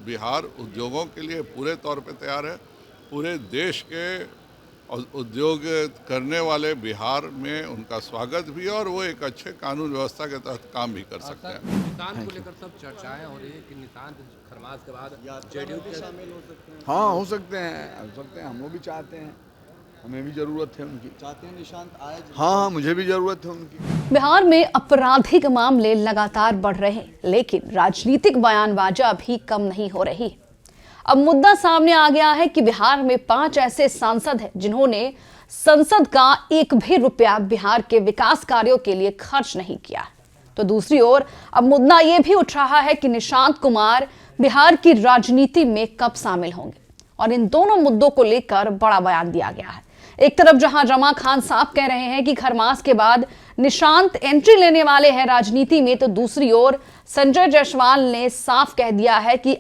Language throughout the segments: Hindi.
बिहार उद्योगों के लिए पूरे तौर पे तैयार है। पूरे देश के उद्योग करने वाले बिहार में उनका स्वागत भी है और वो एक अच्छे कानून व्यवस्था के तहत काम भी कर सकते हैं। निशांत को लेकर सब चर्चाएं हो रही है कि निशांत खरमास के बाद जेडीयू के शामिल हो सकते हैं। हाँ, हो सकते हैं, हम लोग भी चाहते हैं, हमें भी ज़रूरत है उनकी। चाहते हैं निशांत आए। हाँ, मुझे भी ज़रूरत है उनकी। बिहार में आपराधिक मामले लगातार बढ़ रहे हैं, लेकिन राजनीतिक बयानबाजी भी कम नहीं हो रही। अब मुद्दा सामने आ गया है कि बिहार में 5 ऐसे सांसद हैं जिन्होंने संसद का एक भी रुपया बिहार के विकास कार्यों के लिए खर्च नहीं किया। तो दूसरी ओर अब मुद्दा यह भी उठ रहा है कि निशांत कुमार बिहार की राजनीति में कब शामिल होंगे, और इन दोनों मुद्दों को लेकर बड़ा बयान दिया गया है। एक तरफ जहां रमा खान साफ कह रहे हैं कि खरमास के बाद निशांत एंट्री लेने वाले हैं राजनीति में, तो दूसरी ओर संजय जायसवाल ने साफ कह दिया है कि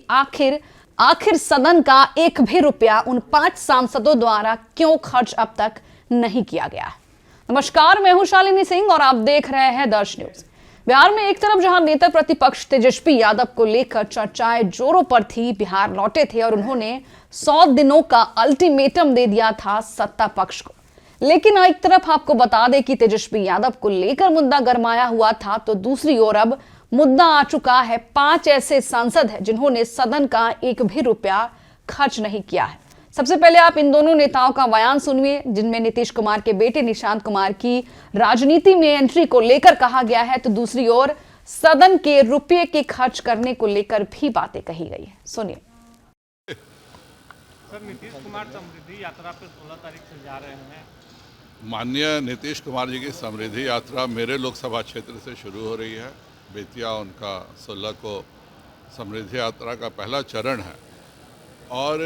आखिर सदन का एक भी रुपया उन 5 सांसदों द्वारा क्यों खर्च अब तक नहीं किया गया। नमस्कार, मैं हूं शालिनी सिंह और आप देख रहे हैं दर्श न्यूज। बिहार में एक तरफ जहां नेता प्रतिपक्ष तेजस्वी यादव को लेकर चर्चाएं जोरों पर थी, बिहार लौटे थे और उन्होंने 100 दिनों का अल्टीमेटम दे दिया था सत्ता पक्ष को। लेकिन एक तरफ आपको बता दें कि तेजस्वी यादव को लेकर मुद्दा गरमाया हुआ था, तो दूसरी ओर अब मुद्दा आ चुका है 5 ऐसे सांसद हैं जिन्होंने सदन का एक भी रुपया खर्च नहीं किया है। सबसे पहले आप इन दोनों नेताओं का बयान सुनिए, जिनमें नीतीश कुमार के बेटे निशांत कुमार की राजनीति में एंट्री को लेकर कहा गया है, तो दूसरी ओर सदन के रुपये के खर्च करने को लेकर भी बातें कही गई है। सुनिए। सर, नीतीश कुमार समृद्धि यात्रा पे 16 तारीख से जा रहे हैं। माननीय नीतीश कुमार जी की समृद्धि यात्रा मेरे लोकसभा क्षेत्र से शुरू हो रही है। बेतिया उनका 16 को समृद्धि यात्रा का पहला चरण है और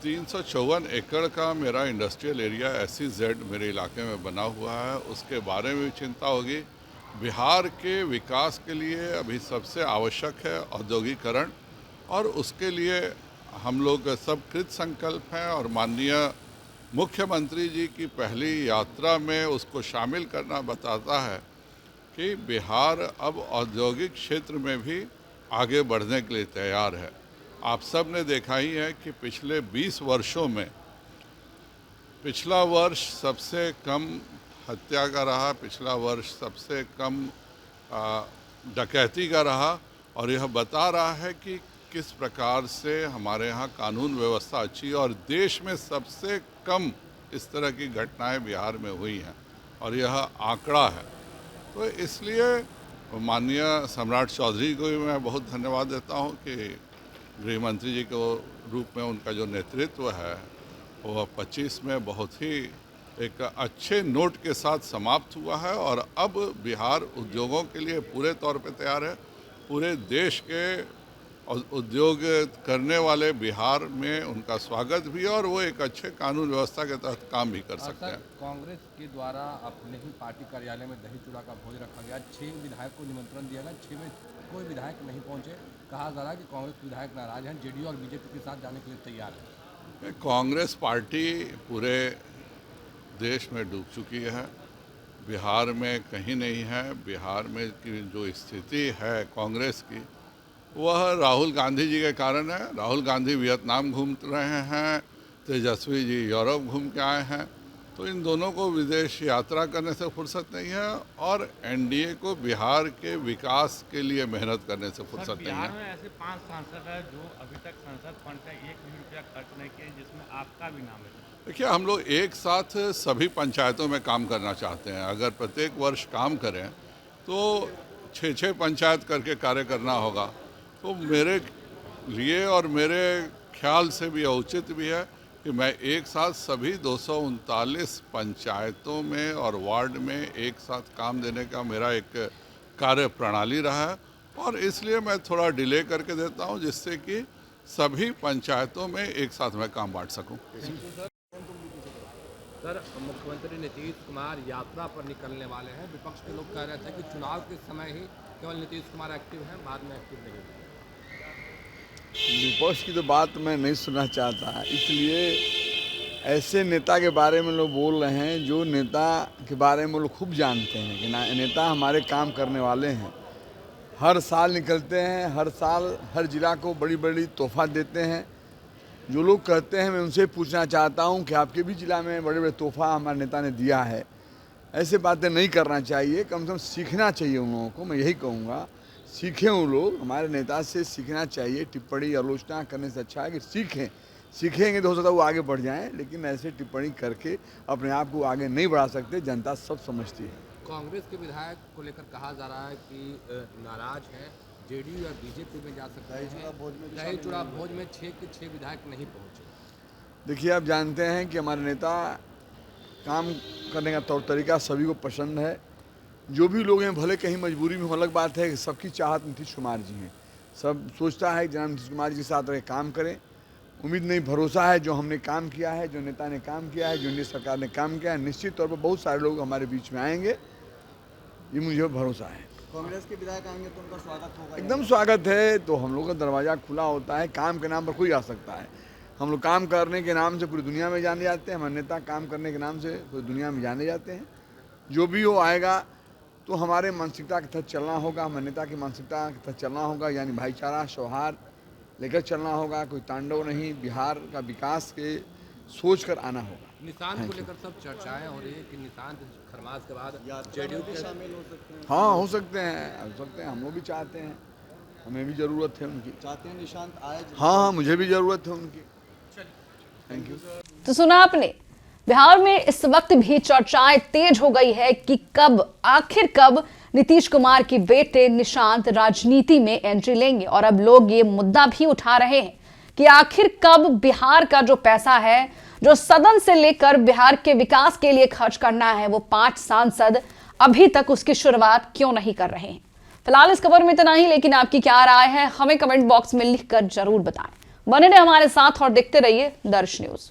354 एकड़ का मेरा इंडस्ट्रियल एरिया SEZ मेरे इलाके में बना हुआ है। उसके बारे में भी चिंता होगी। बिहार के विकास के लिए अभी सबसे आवश्यक है औद्योगिकरण, और उसके लिए हम लोग सब कृत संकल्प हैं और माननीय मुख्यमंत्री जी की पहली यात्रा में उसको शामिल करना बताता है कि बिहार अब औद्योगिक क्षेत्र में भी आगे बढ़ने के लिए तैयार है। आप सब ने देखा ही है कि पिछले 20 वर्षों में पिछला वर्ष सबसे कम हत्या का रहा, पिछला वर्ष सबसे कम डकैती का रहा, और यह बता रहा है कि किस प्रकार से हमारे यहाँ कानून व्यवस्था अच्छी है और देश में सबसे कम इस तरह की घटनाएं बिहार में हुई हैं, और यह आंकड़ा है। तो इसलिए माननीय सम्राट चौधरी को भी मैं बहुत धन्यवाद देता हूं कि गृह मंत्री जी के रूप में उनका जो नेतृत्व है वह 25 में बहुत ही एक अच्छे नोट के साथ समाप्त हुआ है, और अब बिहार उद्योगों के लिए पूरे तौर पे तैयार है। पूरे देश के उद्योग करने वाले बिहार में उनका स्वागत भी है और वो एक अच्छे कानून व्यवस्था के तहत काम भी कर सकते हैं। कांग्रेस के द्वारा अपने ही पार्टी कार्यालय में दही चूड़ा का भोज रखा गया। 6 विधायक को निमंत्रण दिया गया, 6 में कोई विधायक नहीं पहुंचे। कहा जा रहा है कि कांग्रेस विधायक नाराज हैं, जेडीयू और बीजेपी के साथ जाने के लिए तैयार है। कांग्रेस पार्टी पूरे देश में डूब चुकी है, बिहार में कहीं नहीं है। बिहार में की जो स्थिति है कांग्रेस की, वह राहुल गांधी जी के कारण है। राहुल गांधी वियतनाम घूम रहे हैं, तेजस्वी जी यूरोप घूम के आए हैं, तो इन दोनों को विदेश यात्रा करने से फुर्सत नहीं है, और एनडीए को बिहार के विकास के लिए मेहनत करने से फुर्सत नहीं है। बिहार में ऐसे 5 सांसद हैं जो अभी तक संसद फंड का 1 भी रुपया खर्च नहीं किए, जिसमें आपका भी नाम है। देखिए, हम लोग एक साथ सभी पंचायतों में काम करना चाहते हैं। अगर प्रत्येक वर्ष काम करें तो 6-6 पंचायत करके कार्य करना होगा। तो मेरे लिए और मेरे ख्याल से भी उचित भी है कि मैं एक साथ सभी 239 पंचायतों में और वार्ड में एक साथ काम देने का मेरा एक कार्य प्रणाली रहा है, और इसलिए मैं थोड़ा डिले करके देता हूं, जिससे कि सभी पंचायतों में एक साथ मैं काम बांट सकूं। सर, मुख्यमंत्री नीतीश कुमार यात्रा पर निकलने वाले हैं। विपक्ष के लोग कह रहे थे कि चुनाव के समय ही केवल नीतीश कुमार एक्टिव हैं, बाद में एक्टिव नहीं है। विपक्ष की तो बात मैं नहीं सुनना चाहता, इसलिए ऐसे नेता के बारे में लोग बोल रहे हैं जो नेता के बारे में लोग खूब जानते हैं कि नेता हमारे काम करने वाले हैं। हर साल निकलते हैं, हर साल हर जिला को बड़ी बड़ी तोहफा देते हैं। जो लोग कहते हैं मैं उनसे पूछना चाहता हूं कि आपके भी जिला में बड़े बड़े तोहफा हमारे नेता ने दिया है। ऐसे बातें नहीं करना चाहिए, कम से कम सीखना चाहिए उन लोगों को। मैं यही कहूँगा, सीखें वो लोग, हमारे नेता से सीखना चाहिए। टिप्पणी आलोचना करने से अच्छा है कि सीखेंगे तो हो सकता है वो आगे बढ़ जाएं, लेकिन ऐसे टिप्पणी करके अपने आप को आगे नहीं बढ़ा सकते। जनता सब समझती है। कांग्रेस के विधायक को लेकर कहा जा रहा है कि नाराज है, जेडीयू और बीजेपी में जा सकते हैं। दही चूड़ा भोज में 6 के 6 विधायक नहीं पहुंचे। देखिए, आप जानते हैं कि हमारे नेता काम करने का तौर तरीका सभी को पसंद है। जो भी लोग हैं, भले कहीं मजबूरी में हो, अलग बात है कि सबकी चाहत नीतीश कुमार जी हैं। सब सोचता है कि जनाब नीतीश कुमार जी के साथ रह काम करें। उम्मीद नहीं, भरोसा है जो हमने काम किया है, जो नेता ने काम किया है, जो इंडिया सरकार ने काम किया है, निश्चित तौर पर बहुत सारे लोग हमारे बीच में आएंगे, ये मुझे भरोसा है। कांग्रेस के विधायक आएंगे तो उनका स्वागत होगा? एकदम स्वागत है। तो हम लोग का दरवाज़ा खुला होता है। काम के नाम पर कोई आ सकता है। हम लोग काम करने के नाम से पूरी दुनिया में जाने जाते हैं। हमारे नेता काम करने के नाम से पूरी दुनिया में जाने जाते हैं। जो भी वो आएगा तो हमारे मानसिकता के तहत चलना होगा, हमारे नेता की मानसिकता के तहत चलना होगा, यानी भाईचारा सौहार्द लेकर चलना होगा। कोई तांडव नहीं, बिहार का विकास के सोच कर आना होगा। निशान को लेकर सब चर्चाएं हो रही है कि निशान खरमास के बाद जेडीयू के शामिल हो सकते हैं? हाँ, हो सकते हैं। हम लोग भी चाहते हैं, हमें भी ज़रूरत है उनकी। चाहते हैं निशांत आए? हाँ, मुझे भी ज़रूरत है उनकी। Thank you. तो सुना आपने, बिहार में इस वक्त भी चर्चाएं तेज हो गई है कि आखिर कब नीतीश कुमार के बेटे निशांत राजनीति में एंट्री लेंगे। और अब लोग ये मुद्दा भी उठा रहे हैं कि आखिर कब बिहार का जो पैसा है, जो सदन से लेकर बिहार के विकास के लिए खर्च करना है, वो 5 सांसद अभी तक उसकी शुरुआत क्यों नहीं कर रहे हैं। फिलहाल इस खबर में इतना ही, लेकिन आपकी क्या राय है हमें कमेंट बॉक्स में लिखकर जरूर बताएं। बने रहे हमारे साथ और देखते रहिए दर्श न्यूज।